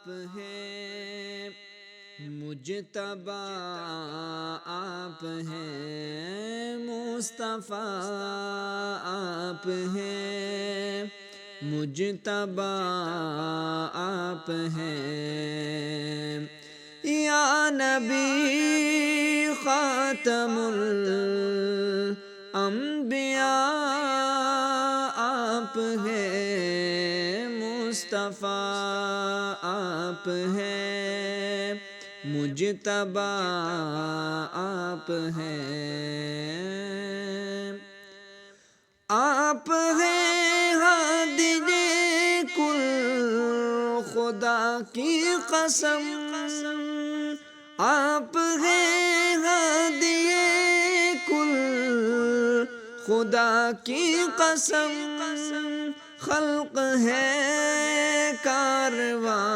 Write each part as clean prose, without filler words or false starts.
آپ ہیں، مجتبی آپ ہیں، مصطفیٰ آپ ہیں، مجتبی آپ ہیں، یا نبی خاتم الانبیاء آپ ہیں، مصطفیٰ آپ ہیں، مجتبی آپ ہیں، آپ ہیں ہادی کل خدا کی قسم، آپ ہیں ہادی کل خدا کی قسم، خلق ہے کارواں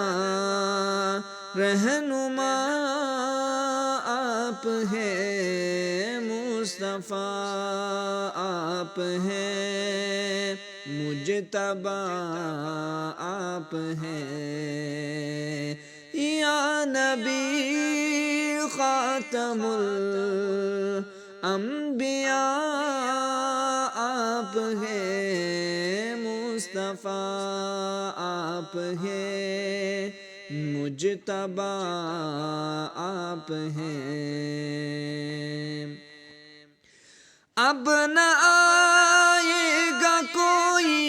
رہنما آپ ہیں، مصطفیٰ آپ ہیں، مجتبی آپ ہیں، یا نبی خاتم الانبیاء آپ ہیں، مصطفیٰ آپ ہیں، مجتبی آپ ہیں، اب نہ آئے گا کوئی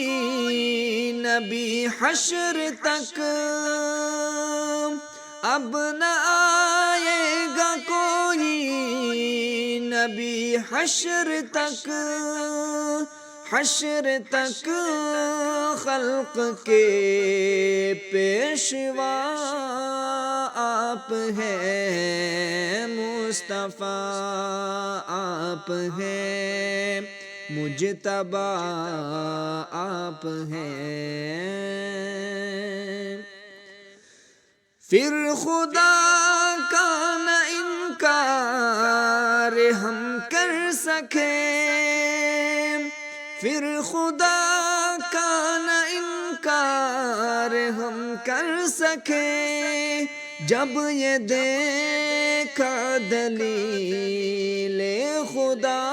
نبی حشر تک، اب نہ آئے گا کوئی نبی حشر تک، حشر تک خلق کے پیشوا آپ ہیں، مصطفیٰ آپ ہیں، مجتبی آپ ہیں، پھر خدا کا نہ انکار ہم کر سکیں، پھر خدا کا نہ انکار ہم کر سکیں، جب یہ دیکھا دلیل خدا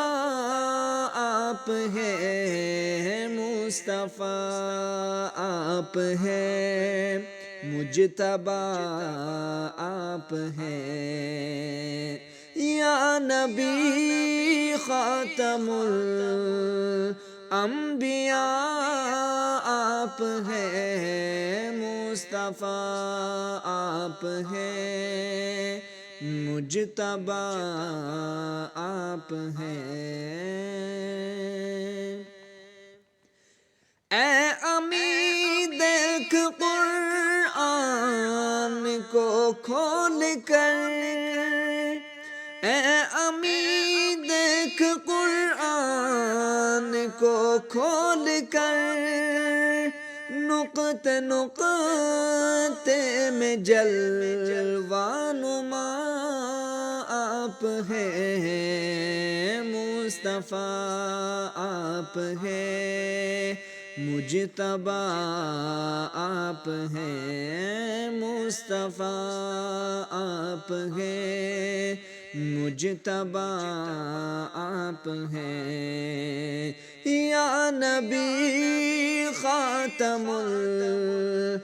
آپ ہیں، مصطفیٰ آپ ہیں، مجتبی آپ ہیں، یا نبی خاتم الانبیاء آپ ہیں، مصطفیٰ آپ ہیں، مجتبی آپ ہیں، اے امی دیکھ قرآن کو کھول کر، اے امی دیکھ قرآن کو کھول کر، نقطے نقطے میں جلوہ نما آپ ہیں، مصطفیٰ آپ ہیں، مجتبی آپ ہیں، مصطفیٰ آپ ہیں، مجتبی آپ ہیں، یا نبی خاتم الانبیاء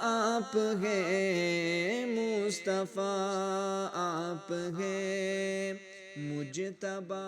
آپ ہیں، مصطفیٰ آپ ہیں، مجتبی